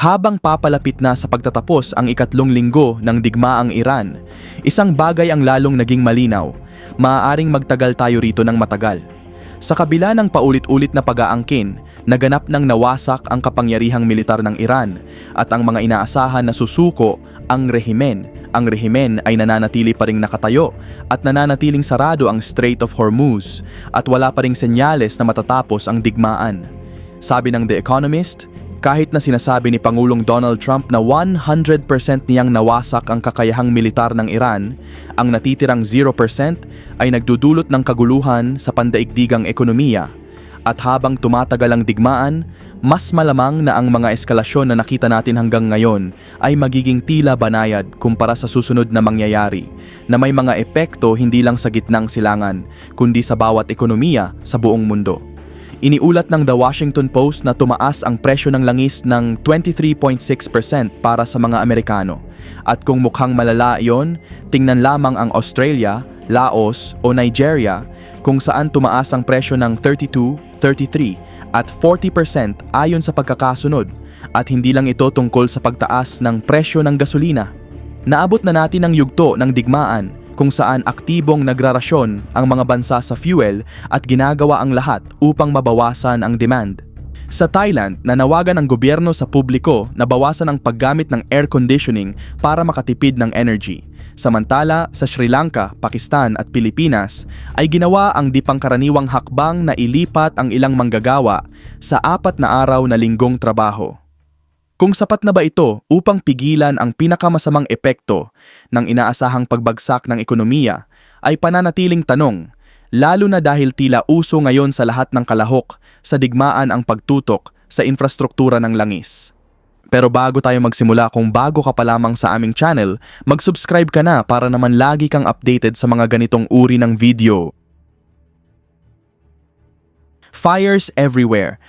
Habang papalapit na sa pagtatapos ang ikatlong linggo ng digmaang Iran, isang bagay ang lalong naging malinaw. Maaaring magtagal tayo rito ng matagal. Sa kabila ng paulit-ulit na pag-aangkin, naganap ng nawasak ang kapangyarihang militar ng Iran at ang mga inaasahan na susuko ang rehimen. Ang rehimen ay nananatili pa ring nakatayo at nananatiling sarado ang Strait of Hormuz at wala pa ring senyales na matatapos ang digmaan. Sabi ng The Economist, kahit na sinasabi ni Pangulong Donald Trump na 100% niyang nawasak ang kakayahang militar ng Iran, ang natitirang 0% ay nagdudulot ng kaguluhan sa pandaigdigang ekonomiya. At habang tumatagal ang digmaan, mas malamang na ang mga eskalasyon na nakita natin hanggang ngayon ay magiging tila banayad kumpara sa susunod na mangyayari, na may mga epekto hindi lang sa gitnang silangan, kundi sa bawat ekonomiya sa buong mundo. Iniulat ng The Washington Post na tumaas ang presyo ng langis ng 23.6% para sa mga Amerikano. At kung mukhang malala iyon, tingnan lamang ang Australia, Laos o Nigeria kung saan tumaas ang presyo ng 32, 33 at 40% ayon sa pagkakasunod. At hindi lang ito tungkol sa pagtaas ng presyo ng gasolina. Naabot na natin ang yugto ng digmaan kung saan aktibong nagrarasyon ang mga bansa sa fuel at ginagawa ang lahat upang mabawasan ang demand. Sa Thailand, nanawagan ang gobyerno sa publiko na bawasan ang paggamit ng air conditioning para makatipid ng energy. Samantala, sa Sri Lanka, Pakistan at Pilipinas ay ginawa ang di pangkaraniwang hakbang na ilipat ang ilang manggagawa sa 4 na araw na linggong trabaho. Kung sapat na ba ito upang pigilan ang pinakamasamang epekto ng inaasahang pagbagsak ng ekonomiya ay pananatiling tanong, lalo na dahil tila uso ngayon sa lahat ng kalahok sa digmaan ang pagtutok sa infrastruktura ng langis. Pero bago tayo magsimula, kung bago ka pa lamang sa aming channel, mag-subscribe ka na para naman lagi kang updated sa mga ganitong uri ng video. Fires everywhere.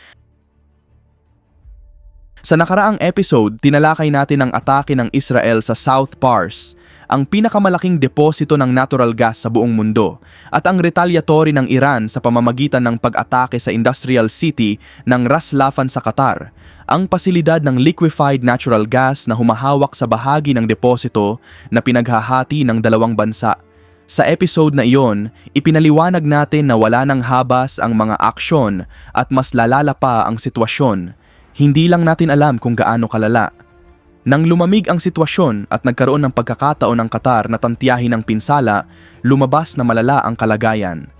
Sa nakaraang episode, tinalakay natin ang atake ng Israel sa South Pars, ang pinakamalaking deposito ng natural gas sa buong mundo, at ang retaliatory ng Iran sa pamamagitan ng pag-atake sa industrial city ng Ras Laffan sa Qatar, ang pasilidad ng liquefied natural gas na humahawak sa bahagi ng deposito na pinaghahati ng dalawang bansa. Sa episode na iyon, ipinaliwanag natin na wala nang habas ang mga aksyon at mas lalala pa ang sitwasyon. Hindi lang natin alam kung gaano kalala. Nang lumamig ang sitwasyon at nagkaroon ng pagkakataon ng Qatar na tantiyahin ang pinsala, lumabas na malala ang kalagayan.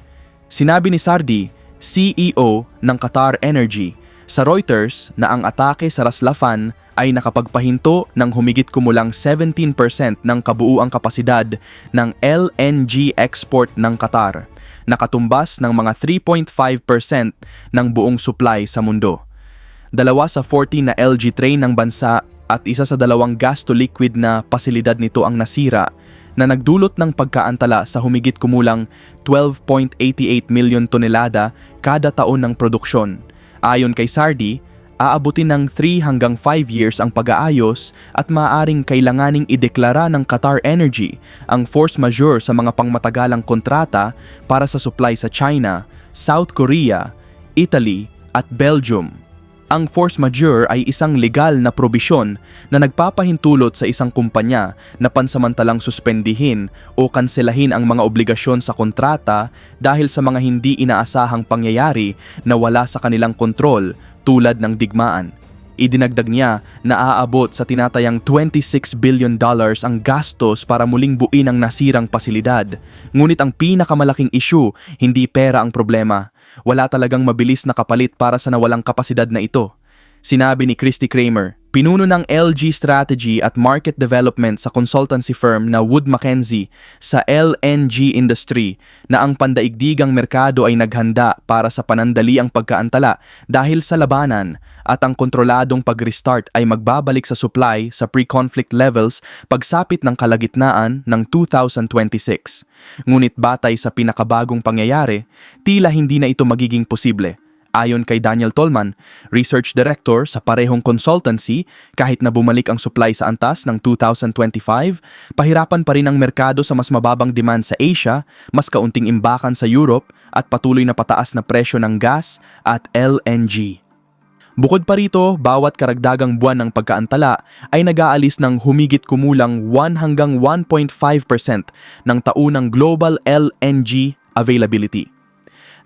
Sinabi ni Sardi, CEO ng Qatar Energy, sa Reuters na ang atake sa Ras Laffan ay nakapagpahinto ng humigit kumulang 17% ng kabuuang kapasidad ng LNG export ng Qatar, nakatumbas ng mga 3.5% ng buong supply sa mundo. 2 sa 14 na LG train ng bansa at isa sa 2 gas-to-liquid na pasilidad nito ang nasira, na nagdulot ng pagkaantala sa humigit kumulang 12.88 milyon tonelada kada taon ng produksyon. Ayon kay Sardi, aabutin ng 3 hanggang 5 years ang pag-aayos at maaaring kailanganing ideklara ng Qatar Energy ang force majeure sa mga pangmatagalang kontrata para sa supply sa China, South Korea, Italy at Belgium. Ang force majeure ay isang legal na probisyon na nagpapahintulot sa isang kumpanya na pansamantalang suspendihin o kanselahin ang mga obligasyon sa kontrata dahil sa mga hindi inaasahang pangyayari na wala sa kanilang kontrol tulad ng digmaan. Idinagdag niya na aabot sa tinatayang $26 billion ang gastos para muling buuin ang nasirang pasilidad. Ngunit ang pinakamalaking issue, hindi pera ang problema. Wala talagang mabilis na kapalit para sa nawalang kapasidad na ito. Sinabi ni Christy Kramer, pinuno ng LG Strategy at Market Development sa consultancy firm na Wood Mackenzie sa LNG industry, na ang pandaigdigang merkado ay naghanda para sa panandaliang pagkaantala dahil sa labanan, at ang kontroladong pag-restart ay magbabalik sa supply sa pre-conflict levels pagsapit ng kalagitnaan ng 2026. Ngunit batay sa pinakabagong pangyayari, tila hindi na ito magiging posible. Ayon kay Daniel Tolman, research director sa parehong consultancy, kahit na bumalik ang supply sa antas ng 2025, pahirapan pa rin ang merkado sa mas mababang demand sa Asia, mas kaunting imbakan sa Europe at patuloy na pataas na presyo ng gas at LNG. Bukod pa rito, bawat karagdagang buwan ng pagkaantala ay nag-aalis ng humigit kumulang 1 hanggang 1.5% ng taunang global LNG availability.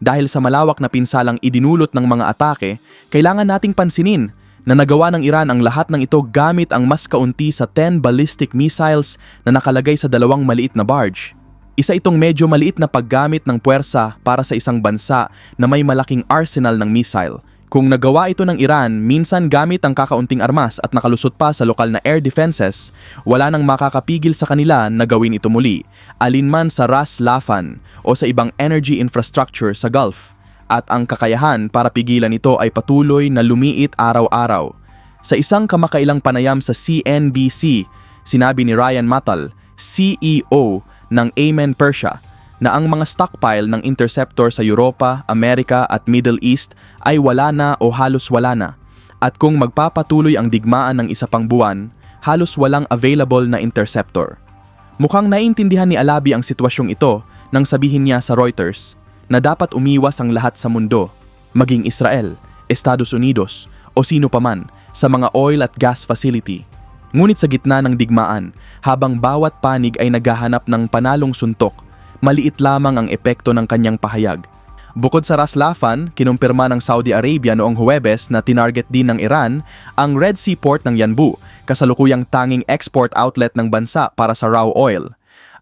Dahil sa malawak na pinsalang idinulot ng mga atake, kailangan nating pansinin na nagawa ng Iran ang lahat ng ito gamit ang mas kaunti sa 10 ballistic missiles na nakalagay sa 2 maliit na barge. Isa itong medyo maliit na paggamit ng puwersa para sa isang bansa na may malaking arsenal ng missile. Kung nagawa ito ng Iran, minsan gamit ang kakaunting armas at nakalusot pa sa lokal na air defenses, wala nang makakapigil sa kanila na gawin ito muli, alinman sa Ras Laffan o sa ibang energy infrastructure sa Gulf. At ang kakayahan para pigilan ito ay patuloy na lumiit araw-araw. Sa isang kamakailang panayam sa CNBC, sinabi ni Ryan Mattal, CEO ng Amen Persia, na ang mga stockpile ng interceptor sa Europa, Amerika at Middle East ay wala na o halos wala na. At kung magpapatuloy ang digmaan ng isa pang buwan, halos walang available na interceptor. Mukhang naintindihan ni Alabi ang sitwasyong ito nang sabihin niya sa Reuters na dapat umiwas ang lahat sa mundo, maging Israel, Estados Unidos o sino paman sa mga oil at gas facility. Ngunit sa gitna ng digmaan, habang bawat panig ay naghahanap ng panalong suntok, maliit lamang ang epekto ng kanyang pahayag. Bukod sa Ras Laffan, kinumpirma ng Saudi Arabia noong Huwebes na tinarget din ng Iran ang Red Sea port ng Yanbu, kasalukuyang tanging export outlet ng bansa para sa raw oil.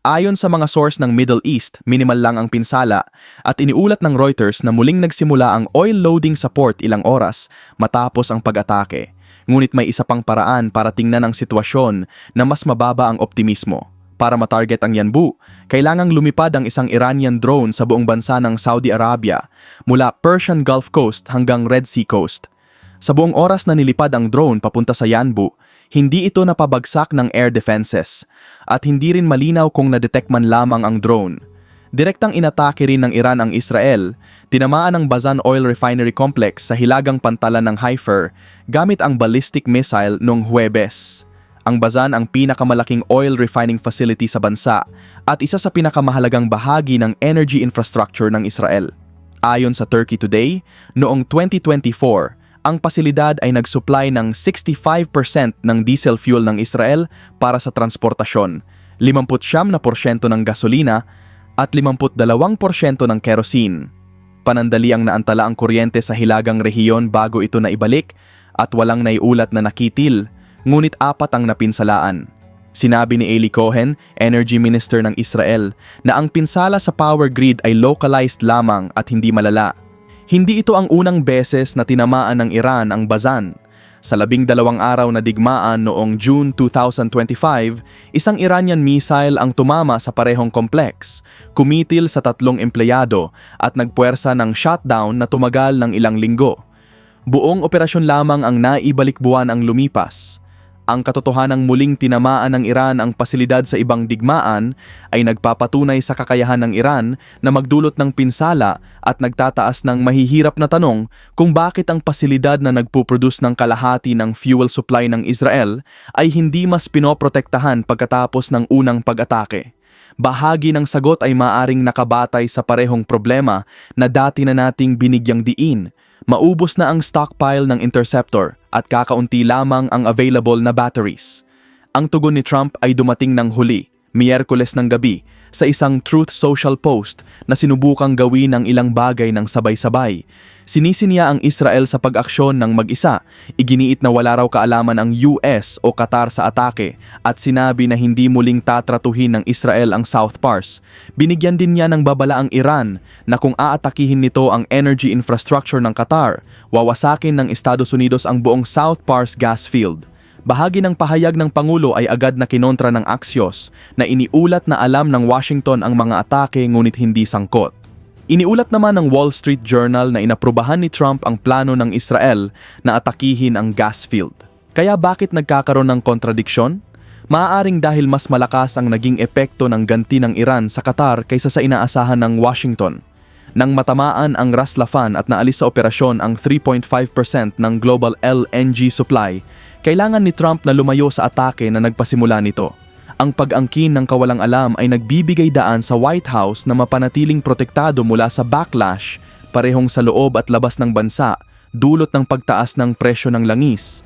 Ayon sa mga source ng Middle East, minimal lang ang pinsala at iniulat ng Reuters na muling nagsimula ang oil loading sa port ilang oras matapos ang pag-atake. Ngunit may isa pang paraan para tingnan ang sitwasyon na mas mababa ang optimismo. Para matarget ang Yanbu, kailangang lumipad ang isang Iranian drone sa buong bansa ng Saudi Arabia mula Persian Gulf Coast hanggang Red Sea Coast. Sa buong oras na nilipad ang drone papunta sa Yanbu, hindi ito napabagsak ng air defenses at hindi rin malinaw kung na-detect man lamang ang drone. Direktang inatake rin ng Iran ang Israel, tinamaan ang Bazan Oil Refinery Complex sa hilagang pantalan ng Haifa gamit ang ballistic missile noong Huwebes. Ang Bazan ang pinakamalaking oil refining facility sa bansa at isa sa pinakamahalagang bahagi ng energy infrastructure ng Israel. Ayon sa Turkey Today, noong 2024, ang pasilidad ay nagsupply ng 65% ng diesel fuel ng Israel para sa transportasyon, 59% ng gasolina at 52% ng kerosene. Panandaliang naantala ang kuryente sa hilagang rehiyon bago ito naibalik at walang naiulat na nakitil. Ngunit 4 ang napinsalaan. Sinabi ni Eli Cohen, Energy Minister ng Israel, na ang pinsala sa power grid ay localized lamang at hindi malala. Hindi ito ang unang beses na tinamaan ng Iran ang Bazan. Sa 12 araw na digmaan noong June 2025, isang Iranian missile ang tumama sa parehong complex, kumitil sa 3 empleyado at nagpuwersa ng shutdown na tumagal ng ilang linggo. Buong operasyon lamang ang naibalikbuan ang lumipas. Ang katotohanang muling tinamaan ng Iran ang pasilidad sa ibang digmaan ay nagpapatunay sa kakayahan ng Iran na magdulot ng pinsala at nagtataas ng mahihirap na tanong kung bakit ang pasilidad na nagpuproduce ng kalahati ng fuel supply ng Israel ay hindi mas pinoprotektahan pagkatapos ng unang pag-atake. Bahagi ng sagot ay maaring nakabatay sa parehong problema na dati na nating binigyang diin. Maubos na ang stockpile ng interceptor at kakaunti lamang ang available na batteries. Ang tugon ni Trump ay dumating ng huli, Miyerkules ng gabi, sa isang Truth Social post na sinubukang gawin ang ilang bagay ng sabay-sabay. Sinisi niya ang Israel sa pag-aksyon ng mag-isa, iginiit na wala raw kaalaman ang US o Qatar sa atake at sinabi na hindi muling tatratuhin ng Israel ang South Pars. Binigyan din niya ng babala ang Iran na kung aatakihin nito ang energy infrastructure ng Qatar, wawasakin ng Estados Unidos ang buong South Pars gas field. Bahagi ng pahayag ng Pangulo ay agad na kinontra ng Axios na iniulat na alam ng Washington ang mga atake ngunit hindi sangkot. Iniulat naman ng Wall Street Journal na inaprubahan ni Trump ang plano ng Israel na atakihin ang gas field. Kaya bakit nagkakaroon ng kontradiksyon? Maaaring dahil mas malakas ang naging epekto ng ganti ng Iran sa Qatar kaysa sa inaasahan ng Washington. Nang matamaan ang Ras Laffan at naalis sa operasyon ang 3.5% ng global LNG supply, kailangan ni Trump na lumayo sa atake na nagpasimula nito. Ang pag-angkin ng kawalang alam ay nagbibigay daan sa White House na mapanatiling protektado mula sa backlash parehong sa loob at labas ng bansa dulot ng pagtaas ng presyo ng langis.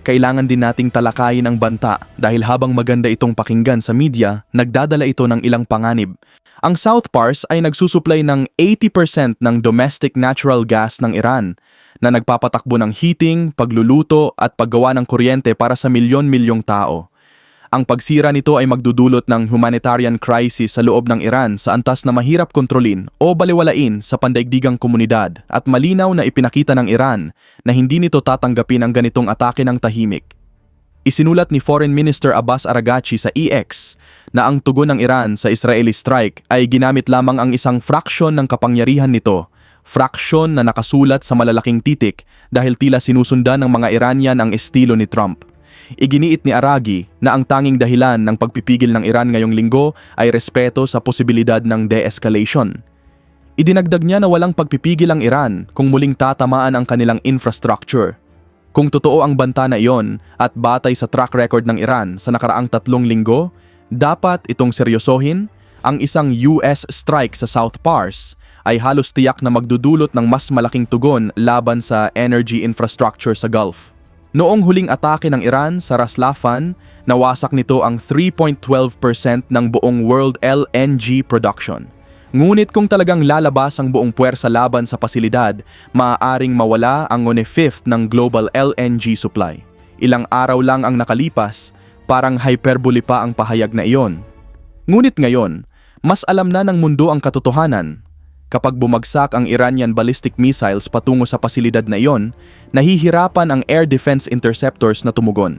Kailangan din nating talakayin ang banta dahil habang maganda itong pakinggan sa media, nagdadala ito ng ilang panganib. Ang South Pars ay nagsusupply ng 80% ng domestic natural gas ng Iran na nagpapatakbo ng heating, pagluluto at paggawa ng kuryente para sa milyon-milyong tao. Ang pagsira nito ay magdudulot ng humanitarian crisis sa loob ng Iran sa antas na mahirap kontrolin o baliwalain sa pandaigdigang komunidad at malinaw na ipinakita ng Iran na hindi nito tatanggapin ang ganitong atake ng tahimik. Isinulat ni Foreign Minister Abbas Araghchi sa X na ang tugon ng Iran sa Israeli strike ay ginamit lamang ang isang fraksyon ng kapangyarihan nito, fraksyon na nakasulat sa malalaking titik dahil tila sinusundan ng mga Iranian ang estilo ni Trump. Iginiit ni Araghchi na ang tanging dahilan ng pagpipigil ng Iran ngayong linggo ay respeto sa posibilidad ng de-escalation. Idinagdag niya na walang pagpipigil ang Iran kung muling tatamaan ang kanilang infrastructure. Kung totoo ang banta na iyon at batay sa track record ng Iran sa nakaraang 3 linggo, dapat itong seryosohin. Ang isang US strike sa South Pars ay halos tiyak na magdudulot ng mas malaking tugon laban sa energy infrastructure sa Gulf. Noong huling atake ng Iran sa Ras Laffan, nawasak nito ang 3.12% ng buong world LNG production. Ngunit kung talagang lalabas ang buong puwersa laban sa pasilidad, maaaring mawala ang 1/5 ng global LNG supply. Ilang araw lang ang nakalipas, parang hyperbole pa ang pahayag na iyon. Ngunit ngayon, mas alam na ng mundo ang katotohanan. Kapag bumagsak ang Iranian ballistic missiles patungo sa pasilidad na iyon, nahihirapan ang air defense interceptors na tumugon.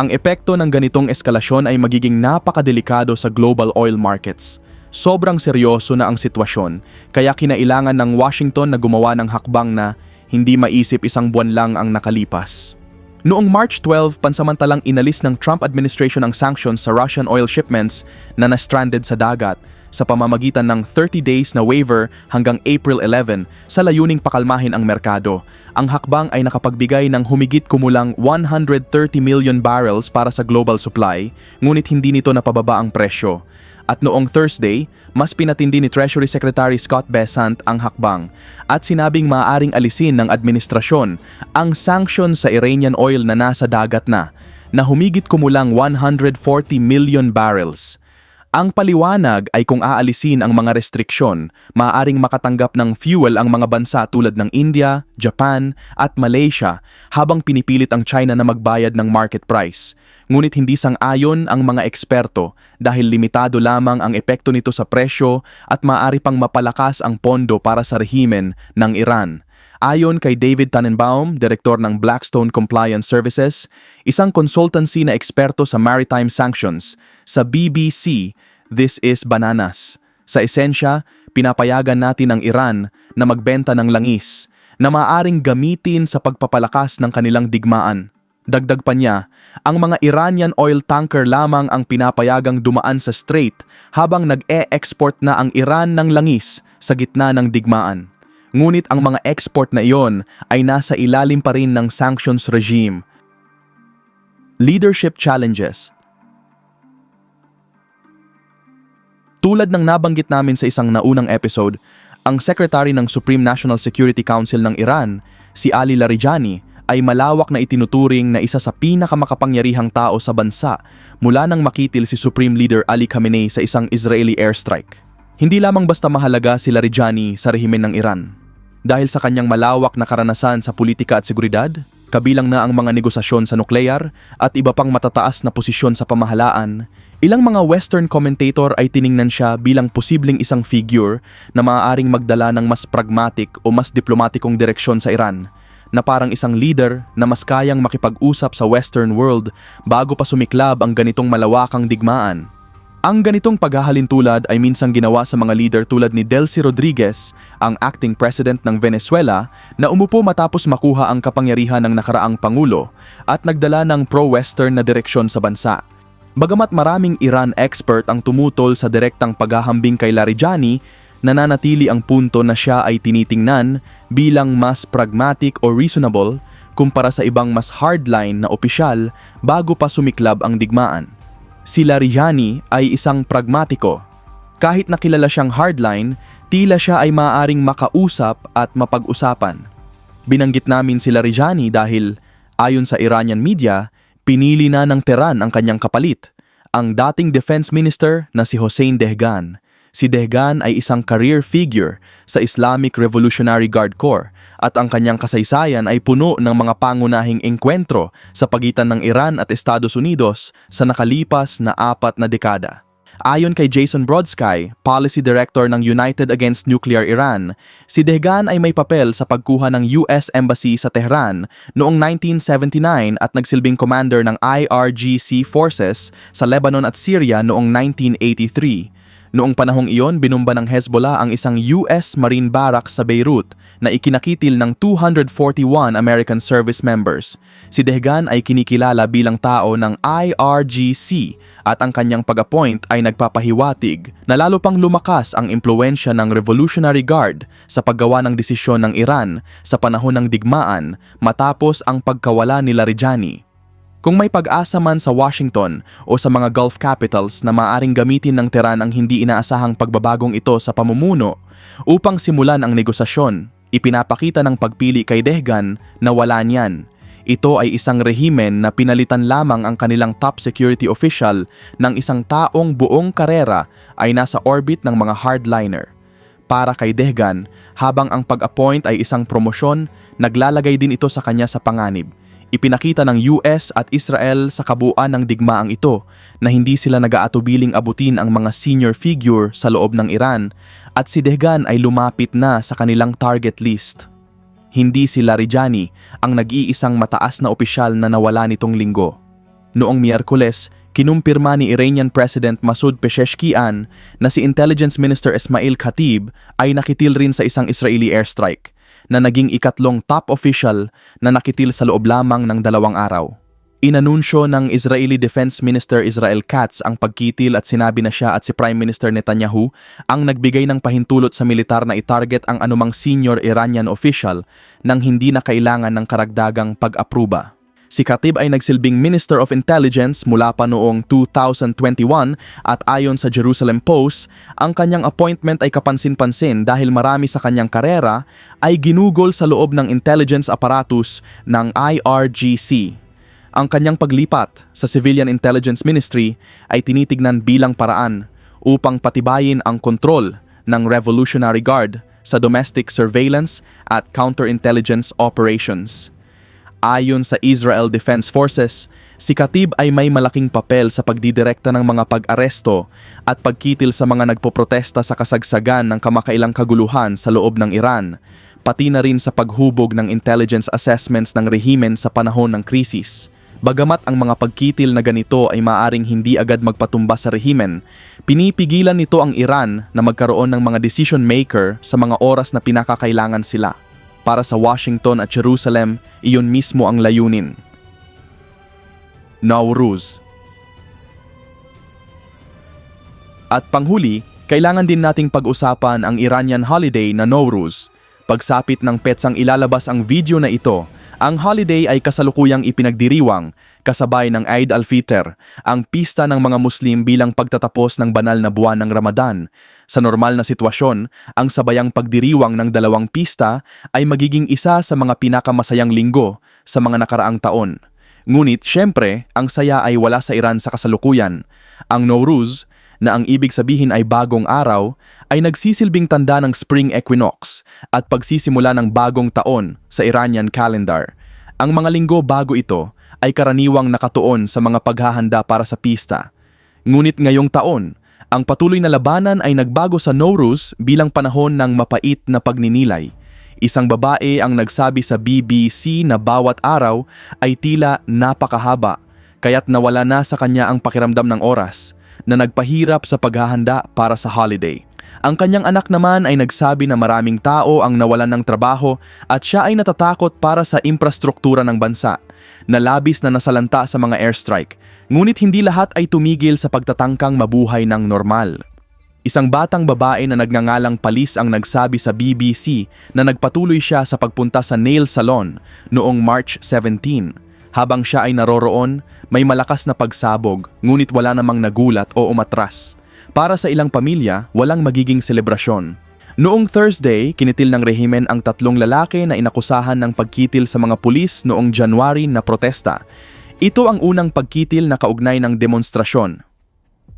Ang epekto ng ganitong eskalasyon ay magiging napakadelikado sa global oil markets. Sobrang seryoso na ang sitwasyon, kaya kinailangan ng Washington na gumawa ng hakbang na hindi maisip 1 buwan lang ang nakalipas. Noong March 12, pansamantalang inalis ng Trump administration ang sanctions sa Russian oil shipments na na-stranded sa dagat sa pamamagitan ng 30 days na waiver hanggang April 11 sa layuning pakalmahin ang merkado. Ang hakbang ay nakapagbigay ng humigit kumulang 130 million barrels para sa global supply, ngunit hindi nito napababa ang presyo. At noong Thursday, mas pinatindi ni Treasury Secretary Scott Bessent ang hakbang at sinabing maaaring alisin ng administrasyon ang sanction sa Iranian oil na nasa dagat na humigit kumulang 140 million barrels. Ang paliwanag ay kung aalisin ang mga restriksyon, maaaring makatanggap ng fuel ang mga bansa tulad ng India, Japan at Malaysia habang pinipilit ang China na magbayad ng market price. Ngunit hindi sang-ayon ang mga eksperto dahil limitado lamang ang epekto nito sa presyo at maaari pang mapalakas ang pondo para sa rehimen ng Iran. Ayon kay David Tannenbaum, direktor ng Blackstone Compliance Services, isang consultancy na eksperto sa maritime sanctions, sa BBC, this is bananas. Sa esensya, pinapayagan natin ang Iran na magbenta ng langis na maaaring gamitin sa pagpapalakas ng kanilang digmaan. Dagdag pa niya, ang mga Iranian oil tanker lamang ang pinapayagang dumaan sa strait habang nag-e-export na ang Iran ng langis sa gitna ng digmaan. Ngunit ang mga export na iyon ay nasa ilalim pa rin ng sanctions regime. Leadership challenges. Tulad ng nabanggit namin sa isang naunang episode, ang Secretary ng Supreme National Security Council ng Iran, si Ali Larijani, ay malawak na itinuturing na isa sa pinakamakapangyarihang tao sa bansa mula nang makitil si Supreme Leader Ali Khamenei sa isang Israeli airstrike. Hindi lamang basta mahalaga si Larijani sa rehimen ng Iran. Dahil sa kanyang malawak na karanasan sa politika at seguridad, kabilang na ang mga negosasyon sa nuklear at iba pang matataas na posisyon sa pamahalaan, ilang mga Western commentator ay tiningnan siya bilang posibleng isang figure na maaaring magdala ng mas pragmatic o mas diplomatikong direksyon sa Iran, na parang isang leader na mas kayang makipag-usap sa Western world bago pa sumiklab ang ganitong malawakang digmaan. Ang ganitong paghahalintulad ay minsang ginawa sa mga leader tulad ni Delcy Rodriguez, ang acting president ng Venezuela, na umupo matapos makuha ang kapangyarihan ng nakaraang pangulo at nagdala ng pro-Western na direksyon sa bansa. Bagamat maraming Iran expert ang tumutol sa direktang paghahambing kay Larijani, nananatili ang punto na siya ay tinitingnan bilang mas pragmatic o reasonable kumpara sa ibang mas hardline na opisyal bago pa sumiklab ang digmaan. Si Larijani ay isang pragmatiko. Kahit nakilala siyang hardline, tila siya ay maaaring makausap at mapag-usapan. Binanggit namin sila Rijani dahil, ayon sa Iranian media, pinili na ng Tehran ang kanyang kapalit, ang dating defense minister na si Hossein Dehgan. Si Dehgan ay isang career figure sa Islamic Revolutionary Guard Corps at ang kanyang kasaysayan ay puno ng mga pangunahing engkwentro sa pagitan ng Iran at Estados Unidos sa nakalipas na 4 na dekada. Ayon kay Jason Brodsky, Policy Director ng United Against Nuclear Iran, si Dehgan ay may papel sa pagkuha ng US Embassy sa Tehran noong 1979 at nagsilbing commander ng IRGC forces sa Lebanon at Syria noong 1983. Noong panahong iyon, binumba ng Hezbollah ang isang US Marine Barracks sa Beirut na ikinakitil ng 241 American service members. Si Dehgan ay kinikilala bilang tao ng IRGC at ang kanyang pag-appoint ay nagpapahiwatig na lalo pang lumakas ang impluensya ng Revolutionary Guard sa paggawa ng desisyon ng Iran sa panahon ng digmaan matapos ang pagkawala nila Rijani. Kung may pag-asa man sa Washington o sa mga Gulf capitals na maaaring gamitin ng Tehran ang hindi inaasahang pagbabagong ito sa pamumuno upang simulan ang negosasyon, ipinapakita ng pagpili kay Dehgan na wala niyan. Ito ay isang rehimen na pinalitan lamang ang kanilang top security official ng isang taong buong karera ay nasa orbit ng mga hardliner. Para kay Dehgan, habang ang pag-appoint ay isang promosyon, naglalagay din ito sa kanya sa panganib. Ipinakita ng US at Israel sa kabuuan ng digmaang ito na hindi sila nag-aatubiling abutin ang mga senior figure sa loob ng Iran at si Dehgan ay lumapit na sa kanilang target list. Hindi sila Rijani ang nag-iisang mataas na opisyal na nawala nitong linggo. Noong Miyerkules, kinumpirma ni Iranian President Masoud Pezeshkian na si Intelligence Minister Esmail Khatib ay nakitil rin sa isang Israeli airstrike na naging ikatlong top official na nakitil sa loob lamang ng 2 araw. Inanunsyo ng Israeli Defense Minister Israel Katz ang pagkitil at sinabi na siya at si Prime Minister Netanyahu ang nagbigay ng pahintulot sa militar na itarget ang anumang senior Iranian official nang hindi na kailangan ng karagdagang pag-apruba. Si Khatib ay nagsilbing Minister of Intelligence mula pa noong 2021 at ayon sa Jerusalem Post, ang kanyang appointment ay kapansin-pansin dahil marami sa kanyang karera ay ginugol sa loob ng intelligence apparatus ng IRGC. Ang kanyang paglipat sa Civilian Intelligence Ministry ay tinitignan bilang paraan upang patibayin ang kontrol ng Revolutionary Guard sa domestic surveillance at counterintelligence operations. Ayon sa Israel Defense Forces, si Khatib ay may malaking papel sa pagdidirekta ng mga pag-aresto at pagkitil sa mga nagpoprotesta sa kasagsagan ng kamakailang kaguluhan sa loob ng Iran, pati na rin sa paghubog ng intelligence assessments ng rehimen sa panahon ng krisis. Bagamat ang mga pagkitil na ganito ay maaring hindi agad magpatumba sa rehimen, pinipigilan nito ang Iran na magkaroon ng mga decision maker sa mga oras na pinakakailangan sila. Para sa Washington at Jerusalem, iyon mismo ang layunin. Nowruz. At panghuli, kailangan din nating pag-usapan ang Iranian holiday na Nowruz. Pagsapit ng petsang ilalabas ang video na ito, ang holiday ay kasalukuyang ipinagdiriwang kasabay ng Eid al-Fitr, ang pista ng mga Muslim bilang pagtatapos ng banal na buwan ng Ramadan. Sa normal na sitwasyon, ang sabayang pagdiriwang ng 2 pista ay magiging isa sa mga pinakamasayang linggo sa mga nakaraang taon. Ngunit syempre, ang saya ay wala sa Iran sa kasalukuyan. Ang Nowruz, na ang ibig sabihin ay bagong araw, ay nagsisilbing tanda ng spring equinox at pagsisimula ng bagong taon sa Iranian calendar. Ang mga linggo bago ito ay karaniwang nakatuon sa mga paghahanda para sa pista. Ngunit ngayong taon, ang patuloy na labanan ay nagbago sa Nowruz bilang panahon ng mapait na pagninilay. Isang babae ang nagsabi sa BBC na bawat araw ay tila napakahaba, kaya't nawala na sa kanya ang pakiramdam ng oras na nagpahirap sa paghahanda para sa holiday. Ang kanyang anak naman ay nagsabi na maraming tao ang nawalan ng trabaho at siya ay natatakot para sa infrastruktura ng bansa, na labis na nasalanta sa mga airstrike. Ngunit hindi lahat ay tumigil sa pagtatangkang mabuhay ng normal. Isang batang babae na nagngangalang Palis ang nagsabi sa BBC na nagpatuloy siya sa pagpunta sa nail salon noong March 17. Habang siya ay naroroon, may malakas na pagsabog, ngunit wala namang nagulat o umatras. Para sa ilang pamilya, walang magiging selebrasyon. Noong Thursday, kinitil ng rehimen ang 3 lalaki na inakusahan ng pagkitil sa mga pulis noong January na protesta. Ito ang unang pagkitil na kaugnay ng demonstrasyon.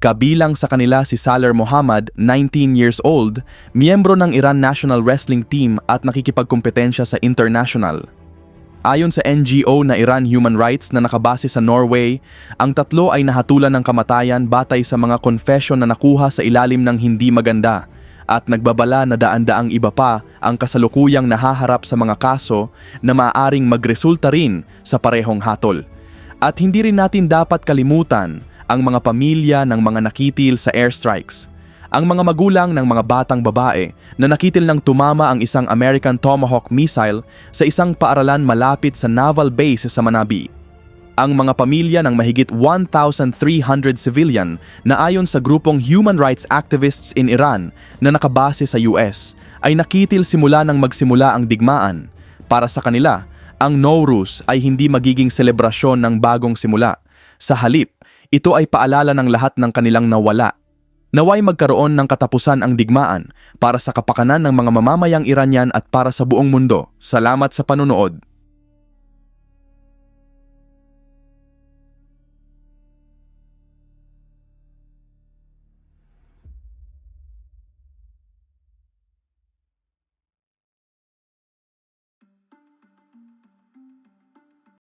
Kabilang sa kanila si Saler Mohammad, 19 years old, miyembro ng Iran National Wrestling Team at nakikipagkompetensya sa international. Ayon sa NGO na Iran Human Rights na nakabase sa Norway, ang 3 ay nahatulan ng kamatayan batay sa mga confession na nakuha sa ilalim ng hindi maganda at nagbabala na daan-daang iba pa ang kasalukuyang nahaharap sa mga kaso na maaaring magresulta rin sa parehong hatol. At hindi rin natin dapat kalimutan ang mga pamilya ng mga nakitil sa airstrikes. Ang mga magulang ng mga batang babae na nakitil ng tumama ang isang American Tomahawk missile sa isang paaralan malapit sa naval base sa Manabi. Ang mga pamilya ng mahigit 1,300 civilian na ayon sa grupong human rights activists in Iran na nakabase sa US ay nakitil simula nang magsimula ang digmaan. Para sa kanila, ang Nowruz ay hindi magiging selebrasyon ng bagong simula. Sa halip, ito ay paalala ng lahat ng kanilang nawala. Naway magkaroon ng katapusan ang digmaan para sa kapakanan ng mga mamamayang Iranian at para sa buong mundo. Salamat sa panunood.